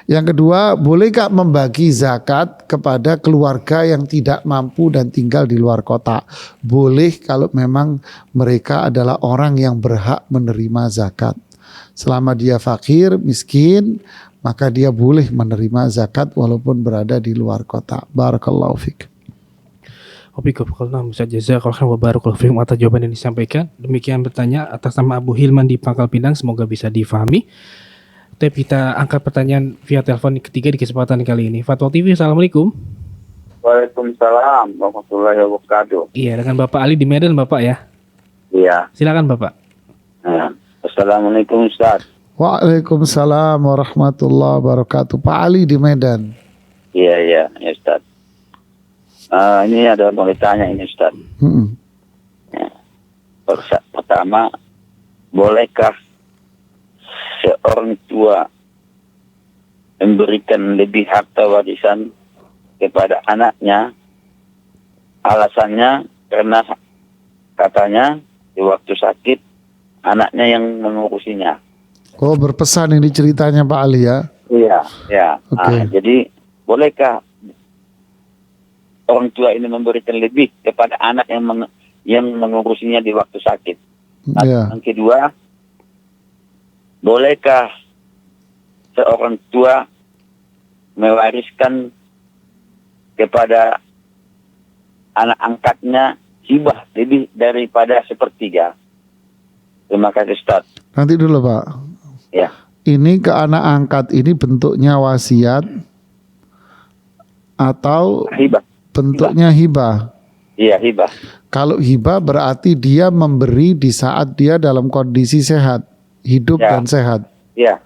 Yang kedua, bolehkah membagi zakat kepada keluarga yang tidak mampu dan tinggal di luar kota? Boleh kalau memang mereka adalah orang yang berhak menerima zakat. Selama dia fakir, miskin, maka dia boleh menerima zakat walaupun berada di luar kota. Barakallahu fiik. Ustaz, jazakallahu barakallahu fiikum atas jawaban yang disampaikan. Demikian bertanya atas nama Abu Hilman di Pangkal Pinang, semoga bisa difahami. Tapi kita angkat pertanyaan via telepon ketiga di kesempatan kali ini. Fatwa TV, assalamualaikum. Waalaikumsalam warahmatullahi wabarakatuh. Iya, dengan Bapak Ali di Medan, Bapak ya. Iya. Silakan Bapak. Nah, assalamualaikum Ustaz. Waalaikumsalam warahmatullahi wabarakatuh. Pak Ali di Medan. Iya Ustaz. Ini ada mau ditanya ini Ustaz. Ya. Pertama, bolehkah seorang tua memberikan lebih harta warisan kepada anaknya? Alasannya karena katanya di waktu sakit anaknya yang mengurusinya. Oh, berpesan ini ceritanya Pak Ali ya? Iya. Okay. Jadi bolehkah orang tua ini memberikan lebih kepada anak yang mengurusinya di waktu sakit? Yang kedua, bolehkah seorang tua mewariskan kepada anak angkatnya hibah lebih daripada sepertiga? Terima kasih Ustaz. Nanti dulu Pak. Ya. Ini ke anak angkat ini bentuknya wasiat atau Hibah. bentuknya hibah? Iya, hibah. Kalau hibah berarti dia memberi di saat dia dalam kondisi sehat, hidup dan sehat. Iya.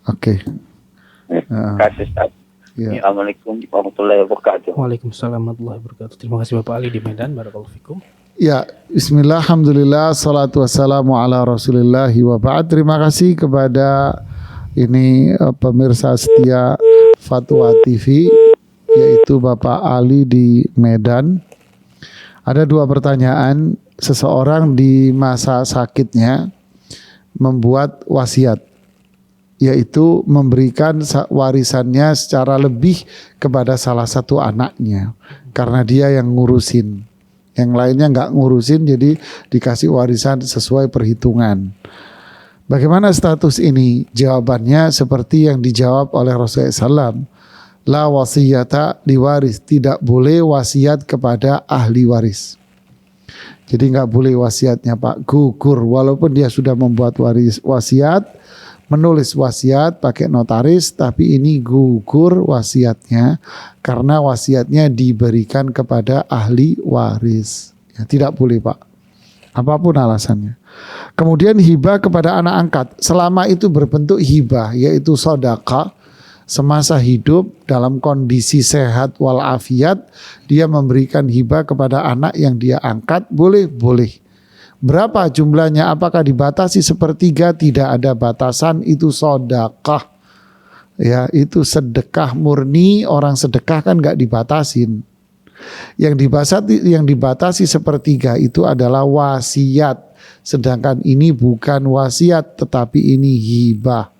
Oke. Terima kasih Ustaz. Ya. Assalamualaikum warahmatullahi wabarakatuh. Waalaikumsalam warahmatullahi wabarakatuh. Terima kasih Bapak Ali di Medan. Barakallahu fikum. Ya, bismillah, alhamdulillah, salatu wassalamu ala rasulillahi wa ba'd. Terima kasih kepada ini pemirsa setia Fatwa TV, yaitu Bapak Ali di Medan. Ada dua pertanyaan. Seseorang di masa sakitnya membuat wasiat, yaitu memberikan warisannya secara lebih kepada salah satu anaknya, karena dia yang ngurusin. Yang lainnya nggak ngurusin, jadi dikasih warisan sesuai perhitungan. Bagaimana status ini? Jawabannya seperti yang dijawab oleh Rasulullah SAW. La wasiyata liwaris, tidak boleh wasiat kepada ahli waris. Jadi nggak boleh wasiatnya Pak gugur, walaupun dia sudah membuat wasiat, menulis wasiat pakai notaris, tapi ini gugur wasiatnya karena wasiatnya diberikan kepada ahli waris. Ya, tidak boleh Pak, apapun alasannya. Kemudian hibah kepada anak angkat, selama itu berbentuk hibah, yaitu sedekah semasa hidup dalam kondisi sehat walafiat, dia memberikan hibah kepada anak yang dia angkat, boleh. Berapa jumlahnya? Apakah dibatasi sepertiga? Tidak ada batasan, itu sedekah. Ya, itu sedekah murni, orang sedekah kan nggak dibatasin. Yang dibatasi sepertiga itu adalah wasiat. Sedangkan ini bukan wasiat, tetapi ini hibah.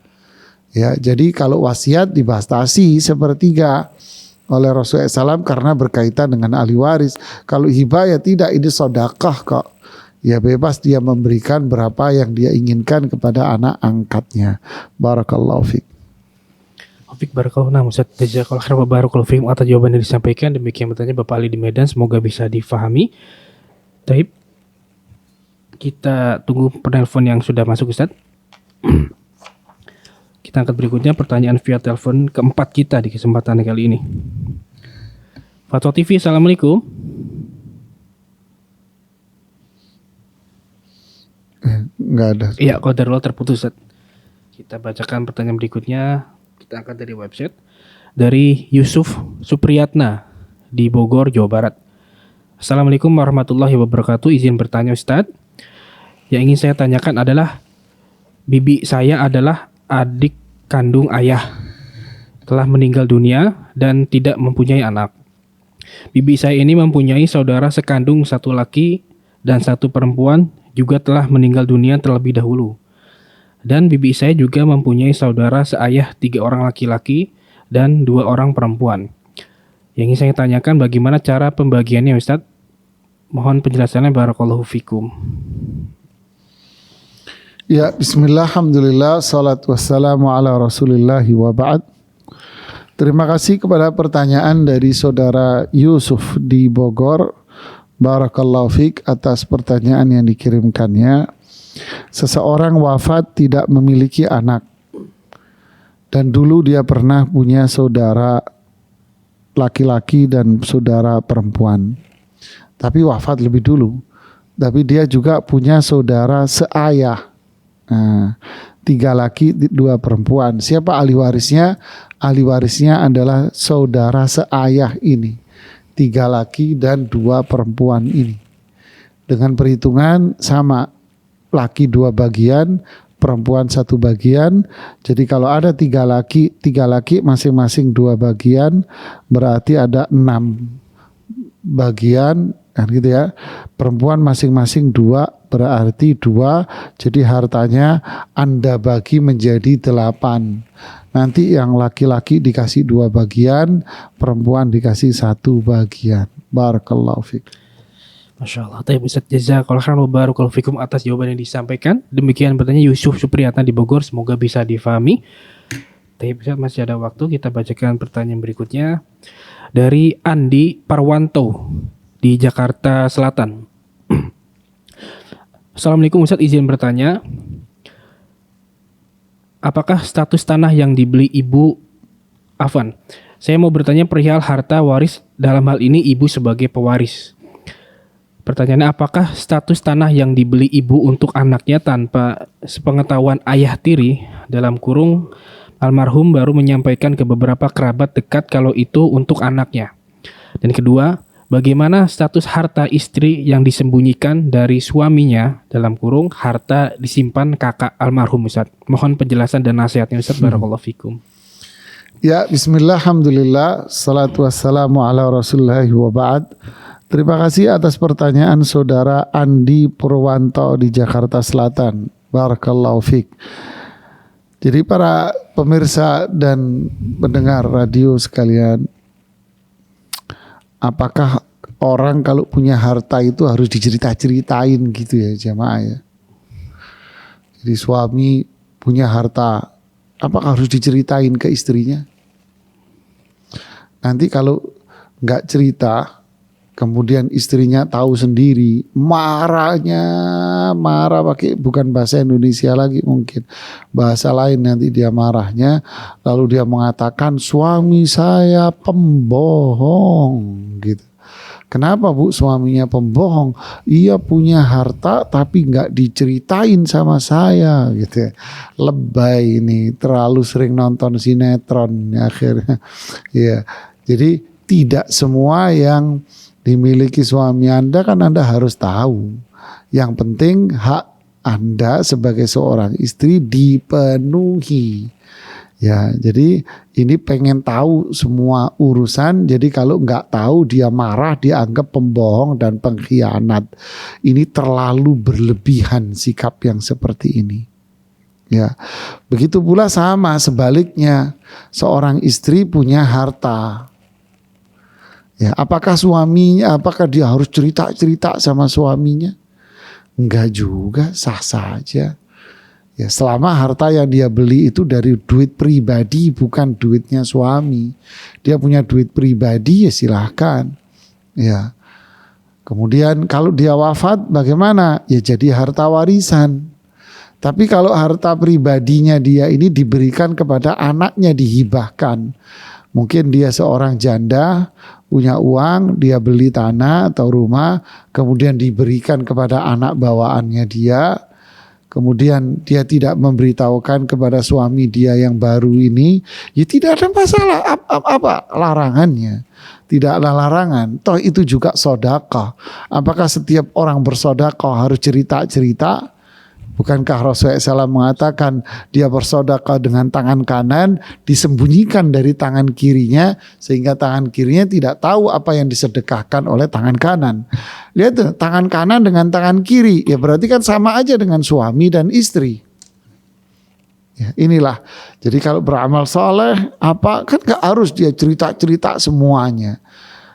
Ya, jadi kalau wasiat dibatasi sepertiga oleh Rasulullah SAW karena berkaitan dengan ahli waris. Kalau hibah ya tidak, ini sedekah kok. Ya bebas dia memberikan berapa yang dia inginkan kepada anak angkatnya. Barakallahu fiik. Barakallahu fiikum Ustaz. Jazakallahu khairan wa barakallahu fiikum atas jawaban yang disampaikan. Demikian bertanya Bapak Ali di Medan, semoga bisa difahami. Taib. Kita tunggu penelpon yang sudah masuk Ustaz. Kita angkat berikutnya pertanyaan via telepon keempat kita di kesempatan kali ini. Fatwa TV, assalamualaikum. Enggak ada. Iya, qadarullah terputus Ustaz. Kita bacakan pertanyaan berikutnya. Kita angkat dari website. Dari Yusuf Supriyatna di Bogor, Jawa Barat. Assalamualaikum warahmatullahi wabarakatuh. Izin bertanya Ustaz. Yang ingin saya tanyakan adalah, bibi saya adalah adik kandung ayah, telah meninggal dunia dan tidak mempunyai anak. Bibi saya ini mempunyai saudara sekandung, satu laki dan satu perempuan, juga telah meninggal dunia terlebih dahulu. Dan bibi saya juga mempunyai saudara seayah 3 orang laki-laki dan 2 orang perempuan. Yang ingin saya tanyakan bagaimana cara pembagiannya Ustadz? Mohon penjelasannya barakallahu fikum. Ya, bismillah, alhamdulillah, salatu wassalamu ala rasulillahi wa ba'd. Terima kasih kepada pertanyaan dari saudara Yusuf di Bogor. Barakallahu fiq atas pertanyaan yang dikirimkannya. Seseorang wafat tidak memiliki anak. Dan dulu dia pernah punya saudara laki-laki dan saudara perempuan. Tapi wafat lebih dulu. Tapi dia juga punya saudara seayah. 3 laki 2 perempuan. Siapa ahli warisnya? Ahli warisnya adalah saudara seayah ini, 3 laki dan 2 perempuan ini. Dengan perhitungan sama, laki 2 bagian, perempuan 1 bagian. Jadi kalau ada 3 laki masing-masing 2 bagian, berarti ada 6 bagian, kan gitu ya. Perempuan masing-masing 2, berarti 2. Jadi hartanya Anda bagi menjadi 8. Nanti yang laki-laki dikasih 2 bagian, perempuan dikasih 1 bagian. Barakallahu fiik. Masya Allah. Ustaz, jazakallahu khairan wa barakallahu fikum atas jawaban yang disampaikan. Demikian pertanyaan Yusuf Supriyatna di Bogor. Semoga bisa difahami. Ustaz, masih ada waktu, kita bacakan pertanyaan berikutnya dari Andi Parwanto di Jakarta Selatan. Assalamualaikum Ustaz, izin bertanya. Apakah status tanah yang dibeli ibu Afan? Saya mau bertanya perihal harta waris, dalam hal ini ibu sebagai pewaris. Pertanyaannya, apakah status tanah yang dibeli ibu untuk anaknya tanpa sepengetahuan ayah tiri, dalam kurung almarhum baru menyampaikan ke beberapa kerabat dekat kalau itu untuk anaknya? Dan kedua, bagaimana status harta istri yang disembunyikan dari suaminya, dalam kurung harta disimpan kakak almarhum Ustaz? Mohon penjelasan dan nasihatnya Ustaz. Barakallahu fikum. Ya, bismillah, alhamdulillah, salatu wassalamu ala rasulillahi wa ba'd. Terima kasih atas pertanyaan saudara Andi Purwanto di Jakarta Selatan. Barakallahu fiik. Jadi para pemirsa dan pendengar radio sekalian, apakah orang kalau punya harta itu harus dicerita-ceritain gitu ya jamaah ya? Jadi suami punya harta, apakah harus diceritain ke istrinya? Nanti kalau nggak cerita, kemudian istrinya tahu sendiri, marah pakai bukan bahasa Indonesia lagi, mungkin bahasa lain, nanti dia marahnya, lalu dia mengatakan suami saya pembohong gitu. Kenapa Bu suaminya pembohong? Ia punya harta tapi nggak diceritain sama saya gitu ya. Lebay ini, terlalu sering nonton sinetron akhirnya. Ya, jadi tidak semua yang dimiliki suami Anda kan Anda harus tahu. Yang penting hak Anda sebagai seorang istri dipenuhi. Ya, jadi ini pengen tahu semua urusan. Jadi kalau nggak tahu dia marah, dianggap pembohong dan pengkhianat. Ini terlalu berlebihan sikap yang seperti ini. Ya, begitu pula sama sebaliknya, seorang istri punya harta. Ya, apakah dia harus cerita sama suaminya? Enggak juga, sah saja. Ya, selama harta yang dia beli itu dari duit pribadi, bukan duitnya suami. Dia punya duit pribadi, ya silahkan. Ya. Kemudian kalau dia wafat bagaimana? Ya jadi harta warisan. Tapi kalau harta pribadinya dia ini diberikan kepada anaknya, dihibahkan. Mungkin dia seorang janda, punya uang, dia beli tanah atau rumah, kemudian diberikan kepada anak bawaannya dia. Kemudian dia tidak memberitahukan kepada suami dia yang baru ini, ya tidak ada masalah, apa larangannya? Tidak ada larangan. Toh itu juga sedekah. Apakah setiap orang bersedekah harus cerita-cerita? Bukankah Rasulullah SAW mengatakan dia bersedekah dengan tangan kanan, disembunyikan dari tangan kirinya, sehingga tangan kirinya tidak tahu apa yang disedekahkan oleh tangan kanan. Lihat tuh, tangan kanan dengan tangan kiri, ya berarti kan sama aja dengan suami dan istri. Ya, inilah. Jadi kalau beramal soleh apa kan gak harus dia cerita-cerita semuanya.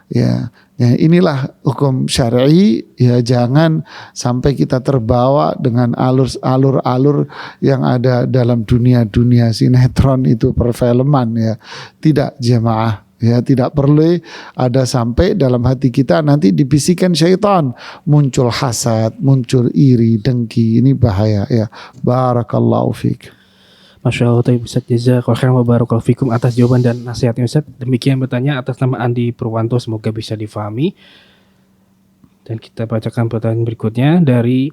Ya, inilah hukum syar'i. Ya, jangan sampai kita terbawa dengan alur-alur yang ada dalam dunia sinetron itu, perfilman ya. Tidak, jemaah. Ya, tidak perlu ada sampai dalam hati kita nanti dibisikkan syaitan, muncul hasad, muncul iri, dengki. Ini bahaya ya. Barakallahu fiik. Masya Allah, Ustaz, jazakallahu khairan wa barakallahu fikum atas jawaban dan nasihatnya Ustaz. Demikian bertanya atas nama Andi Purwanto, semoga bisa difahami. Dan kita bacakan pertanyaan berikutnya dari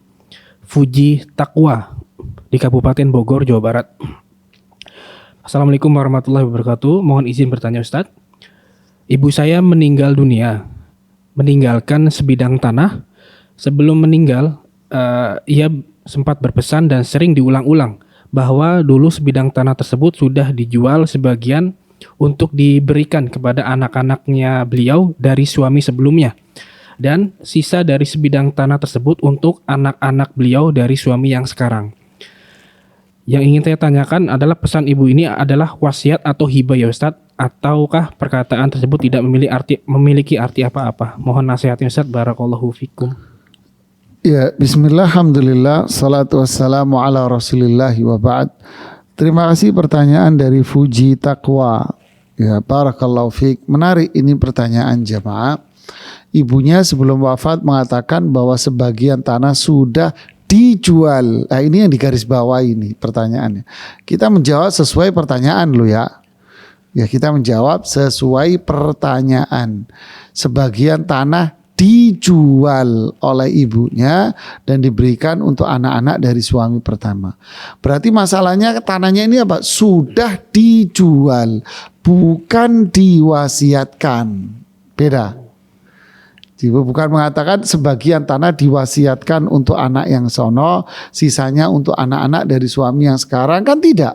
Fuji Takwa di Kabupaten Bogor, Jawa Barat. Assalamualaikum warahmatullahi wabarakatuh. Mohon izin bertanya Ustaz. Ibu saya meninggal dunia, meninggalkan sebidang tanah. Sebelum meninggal, ia sempat berpesan dan sering diulang-ulang bahwa dulu sebidang tanah tersebut sudah dijual sebagian untuk diberikan kepada anak-anaknya beliau dari suami sebelumnya. Dan sisa dari sebidang tanah tersebut untuk anak-anak beliau dari suami yang sekarang. Yang ingin saya tanyakan adalah pesan ibu ini adalah wasiat atau hibah ya Ustadz? Ataukah perkataan tersebut tidak memiliki arti apa-apa? Mohon nasihatnya Ustadz, barakallahu fikum. Ya, bismillah, alhamdulillah, salatu wassalamu ala rasulillah wa ba'd. Terima kasih pertanyaan dari Fuji Takwa. Ya, barakallahu fiik. Menarik ini pertanyaan jamaah. Ibunya sebelum wafat mengatakan bahwa sebagian tanah sudah dijual. Nah, ini yang digarisbawahi ini pertanyaannya. Kita menjawab sesuai pertanyaan lo ya. Ya, kita menjawab sesuai pertanyaan. Sebagian tanah dijual oleh ibunya dan diberikan untuk anak-anak dari suami pertama. Berarti masalahnya tanahnya ini apa? Sudah dijual, bukan diwasiatkan. Beda. Ibu bukan mengatakan sebagian tanah diwasiatkan untuk anak yang sono, sisanya untuk anak-anak dari suami yang sekarang, kan tidak.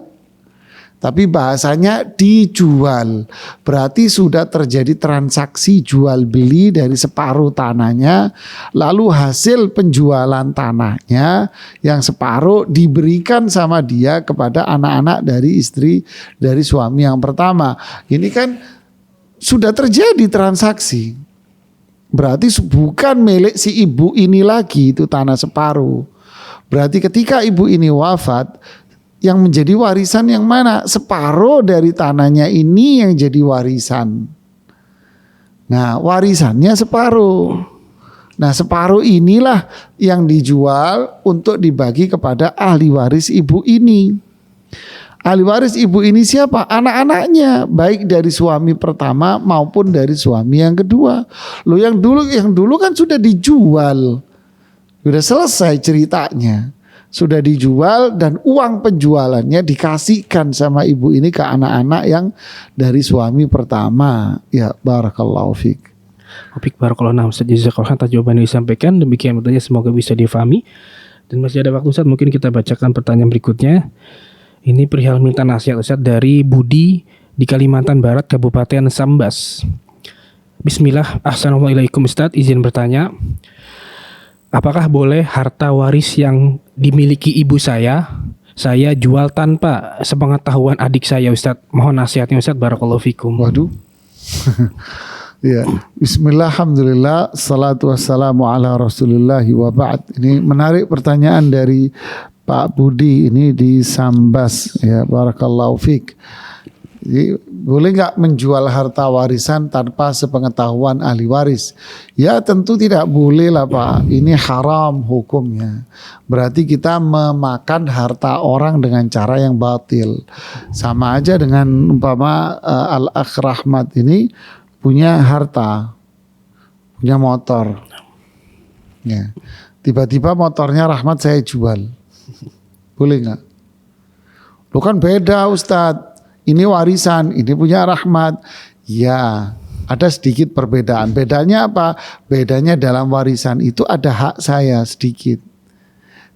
Tapi bahasanya dijual. Berarti sudah terjadi transaksi jual beli dari separuh tanahnya. Lalu hasil penjualan tanahnya yang separuh diberikan sama dia kepada anak-anak dari istri dari suami yang pertama. Ini kan sudah terjadi transaksi. Berarti bukan milik si ibu ini lagi itu tanah separuh. Berarti ketika ibu ini wafat, yang menjadi warisan yang mana? Separuh dari tanahnya ini yang jadi warisan. Nah, warisannya separuh. Nah, separuh inilah yang dijual untuk dibagi kepada ahli waris ibu ini. Ahli waris ibu ini siapa? Anak-anaknya, baik dari suami pertama maupun dari suami yang kedua. Loh, yang dulu kan sudah dijual. Sudah selesai ceritanya. Sudah dijual dan uang penjualannya dikasihkan sama ibu ini ke anak-anak yang dari suami pertama. Ya, barakallahu fiik. Barakallahu fiik. Ustaz, jazakallahu khairan atas jawaban yang disampaikan. Demikian bertanya, semoga bisa difahami. Dan masih ada waktu Ustaz, mungkin kita bacakan pertanyaan berikutnya. Ini perihal minta nasihat Ustaz dari Budi di Kalimantan Barat, Kabupaten Sambas. Bismillah, assalamualaikum Ustaz, izin bertanya. Apakah boleh harta waris yang dimiliki ibu saya jual tanpa sepengetahuan adik saya Ustaz? Mohon nasihatnya Ustaz, barakallahu fikum. Waduh. Ya, bismillah, alhamdulillah, salatu wassalamu ala rasulillahi wa ba'd. Ini menarik pertanyaan dari Pak Budi ini di Sambas, ya, barakallahu fiik. Jadi, boleh nggak menjual harta warisan tanpa sepengetahuan ahli waris? Ya, tentu tidak boleh lah Pak. Ini haram hukumnya. Berarti kita memakan harta orang dengan cara yang batil. Sama aja dengan umpama Al-Akh Rahmat ini punya harta, punya motor. Ya. Tiba-tiba motornya Rahmat saya jual. Boleh nggak? Lo kan beda Ustadz. Ini warisan, ini punya Rahmat. Ya, ada sedikit perbedaan. Bedanya apa? Bedanya dalam warisan itu ada hak saya sedikit.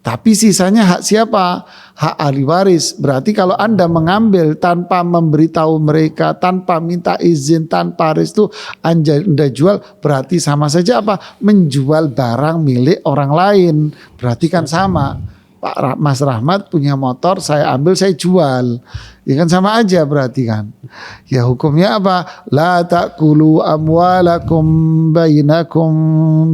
Tapi sisanya hak siapa? Hak ahli waris. Berarti kalau Anda mengambil tanpa memberitahu mereka, tanpa minta izin, tanpa restu, Anda jual, berarti sama saja apa? Menjual barang milik orang lain. Berarti kan sama. Mas Rahmat punya motor, saya ambil, saya jual. Ya kan sama aja berarti kan. Ya hukumnya apa? La ta'kulu amwalakum bainakum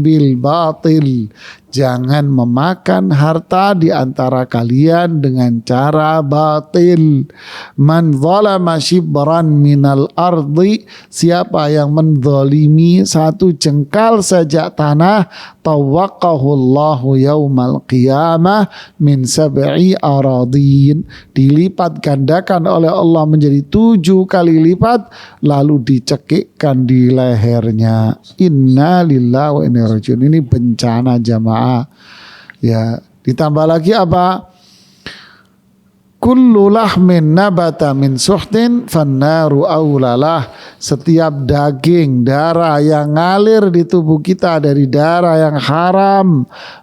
bil batil. Jangan memakan harta di antara kalian dengan cara batil. Man zalama shibran minal ardi, siapa yang menzalimi satu jengkal saja tanah, tawaqahu Allahu yaumal qiyamah min sab'i aradin, dilipat gandakan oleh Allah menjadi 7 kali lipat, lalu dicekikkan di lehernya. Inna lillahi wa inna ilaihi raji'un. Ini bencana jamaah. Ya, ditambah lagi apa? Kullu lahmin nabata min suhtin fannaru aulalah. Setiap daging, darah yang ngalir di tubuh kita dari darah yang haram,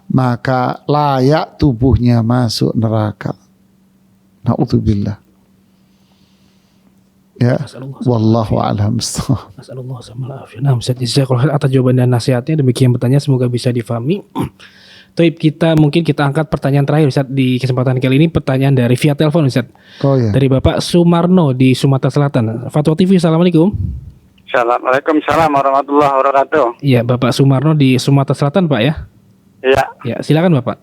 maka layak tubuhnya masuk neraka. Na'udzubillah. Ya, wallahu a'lam. Nasallallahu alaihi wasallam. Ustaz jazakallahu atas jawaban dan nasihatnya. Demikian pertanyaan, semoga bisa difahami. Taib, kita angkat pertanyaan terakhir Ustaz di kesempatan kali ini, pertanyaan dari via telepon Ustaz. Oh ya. Dari Bapak Sumarno di Sumatera Selatan. Fatwa TV, Assalamualaikum. Waalaikumsalam warahmatullahi wabarakatuh. Iya, Bapak Sumarno di Sumatera Selatan, Pak ya. Iya. Ya, silakan Bapak.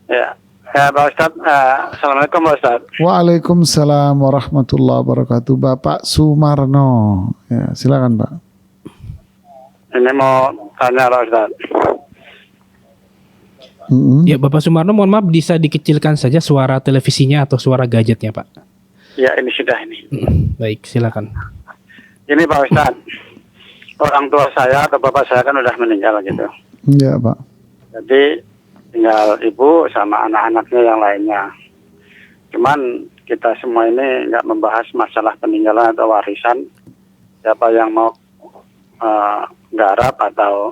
Ya. Ya, Pak Ustadz. Assalamualaikum Pak Ustadz. Waalaikumsalam warahmatullahi wabarakatuh. Bapak Sumarno. Ya, silakan Pak. Ini mau tanya Pak Ustadz. Ya, Bapak Sumarno, mohon maaf, bisa dikecilkan saja suara televisinya atau suara gadgetnya, Pak. Ya, ini sudah ini. Baik, silakan. Ini Pak Ustadz, orang tua saya atau bapak saya kan udah meninggal gitu. Iya Pak. Jadi tinggal ibu sama anak-anaknya yang lainnya. Cuman kita semua ini nggak membahas masalah peninggalan atau warisan. Siapa yang mau garap atau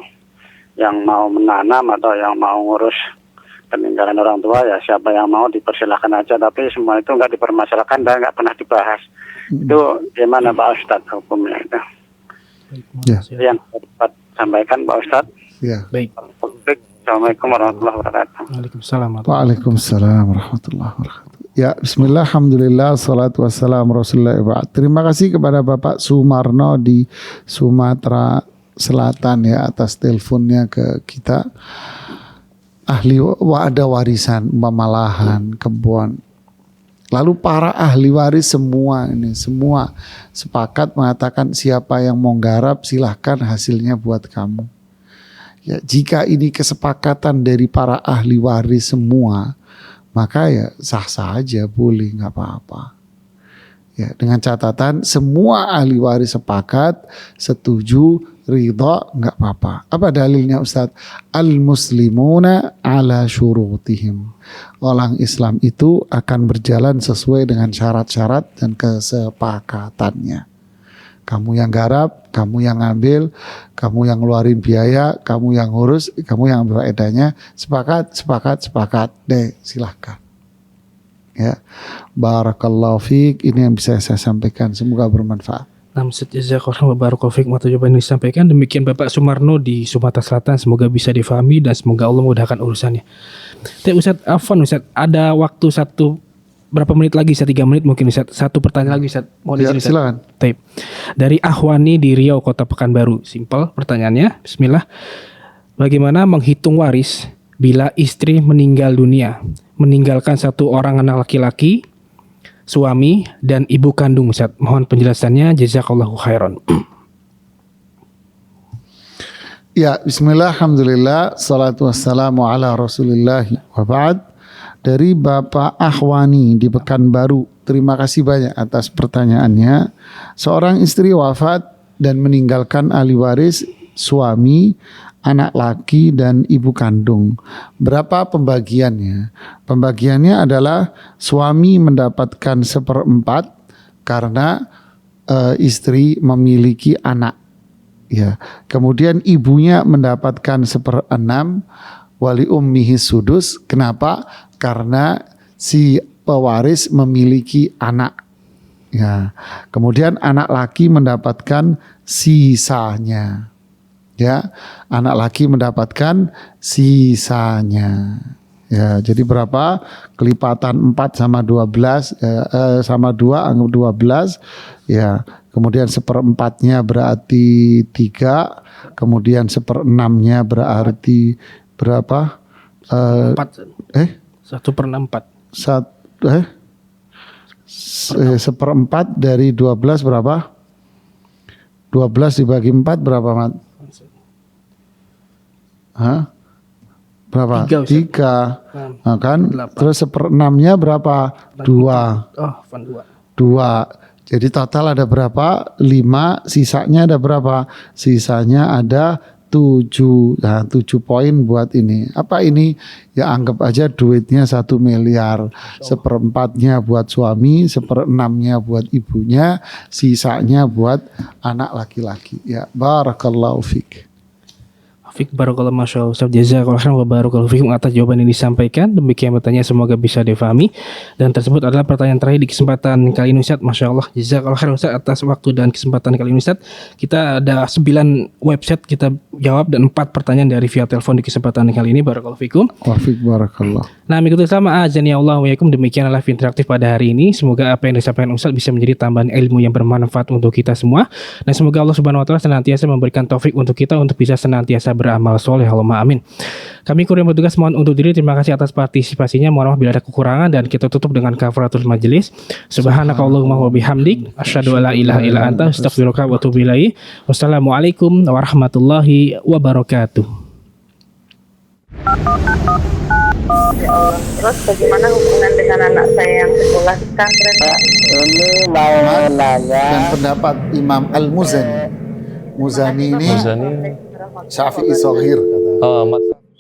yang mau menanam atau yang mau ngurus peninggalan orang tua, ya siapa yang mau dipersilahkan aja. Tapi semua itu nggak dipermasalahkan dan nggak pernah dibahas. Itu gimana Pak Ustadz hukumnya itu? Ya. Yang dapat sampaikan Pak Ustadz. Ya. Baik. Assalamualaikum warahmatullahi wabarakatuh. Waalaikumsalam. Waalaikumsalam warahmatullahi wabarakatuh. Ya, bismillah, alhamdulillah, salatu wassalamu rasulullah. Terima kasih kepada Bapak Sumarno di Sumatera Selatan ya atas teleponnya ke kita. Ahli ada warisan, umpama lahan, kebun. Lalu para ahli waris semua sepakat mengatakan siapa yang mau garap silahkan, hasilnya buat kamu. Ya, jika ini kesepakatan dari para ahli waris semua, maka ya sah-sah aja, boleh, nggak apa-apa. Ya, dengan catatan semua ahli waris sepakat, setuju, ridha, nggak apa-apa. Apa dalilnya Ustadz? Al-muslimuna ala syurutihim. Orang Islam itu akan berjalan sesuai dengan syarat-syarat dan kesepakatannya. Kamu yang garap, kamu yang ngambil, kamu yang ngeluarin biaya, kamu yang ngurus, kamu yang ambil faedahnya. Sepakat. Deh, silahkan. Ya, barakallahu fiik. Ini yang bisa saya sampaikan. Semoga bermanfaat. Jazakallahu barakallahu fiik atas jawaban yang disampaikan. Demikian Bapak Sumarno di Sumatera Selatan. Semoga bisa difahami dan semoga Allah memudahkan urusannya. Tapi Ustadz, afwan Ustadz, ada waktu berapa menit lagi? 3 menit mungkin Ustadz. Satu pertanyaan lagi Ustadz. Mohon izin Ustadz. Silakan. Taib. Dari Ahwani di Riau, Kota Pekanbaru. Simpel pertanyaannya. Bismillah. Bagaimana menghitung waris bila istri meninggal dunia, meninggalkan 1 orang anak laki-laki, suami dan ibu kandung Ustaz? Mohon penjelasannya, jazakallahu khairan. Ya, bismillah, alhamdulillah, salatu wassalamu ala rasulillah wa ba'd. Dari Bapak Ahwani di Pekanbaru, terima kasih banyak atas pertanyaannya. Seorang istri wafat dan meninggalkan ahli waris, suami, anak laki dan ibu kandung. Berapa pembagiannya? Pembagiannya adalah suami mendapatkan 1/4 karena istri memiliki anak. Ya, kemudian ibunya mendapatkan 1/6, wali ummihi sudus. Kenapa? Karena si pewaris memiliki anak. Ya, kemudian anak laki mendapatkan sisanya. Ya, anak laki mendapatkan sisanya. Ya, jadi berapa? Kelipatan 4 sama 12 sama 2 anggap 12. Ya, kemudian 1/4-nya berarti 3, kemudian 1/6-nya berarti berapa? 4. 1/4. 1/4 dari 12 berapa? 12 dibagi 4 berapa, Mat? Hah? Berapa? 3. Nah, kan? 8. Terus 1/6-nya berapa? 2. Oh, 2. 2. Jadi total ada berapa? 5. Sisanya ada berapa? Sisanya ada 7. Nah, 7 poin buat ini. Apa ini? Ya anggap aja duitnya 1 miliar. 1/4-nya buat suami, 1/6-nya buat ibunya, sisanya buat anak laki-laki. Ya, barakallahu fiik. Fik barakallahu masya Allah Ustaz, jazakallahu khairan wa barakallahu fikum atas jawaban yang disampaikan. Demikian bertanya, semoga bisa difahami. Dan tersebut adalah pertanyaan terakhir di kesempatan kali ini Ustaz. Masya Allah, jazakallahu khairan Ustaz atas waktu dan kesempatan kali ini Ustaz. Kita ada 9 website kita jawab dan 4 pertanyaan dari via telepon di kesempatan kali ini. Barakallahu fikum. Wa fiik barakallah. Nah, mengikuti sama azan ya Allah wa yakum, demikian live interaktif pada hari ini. Semoga apa yang disampaikan Ustaz bisa menjadi tambahan ilmu yang bermanfaat untuk kita semua. Dan semoga Allah Subhanahu wa taala senantiasa memberikan taufik untuk kita untuk bisa senantiasa beramal soleh. Allahumma amin. Kami kurir bertugas mohon undur diri. Terima kasih atas partisipasinya. Mohon maaf bila ada kekurangan, dan kita tutup dengan kafaratul majelis. Subhanakallahumma wa bihamdik, asyhadu alla ilaha illa anta, astaghfiruka wa atubu ilaik. Wassalamualaikum warahmatullahi wabarakatuh. Ya Allah. Terus bagaimana hubungan dengan anak saya yang sekolah di pesantren? Ini mau nanya. Dan pendapat Imam Al-Muzani. Muzani ini Muzani. Syafi'i Shaghir kata. Oh,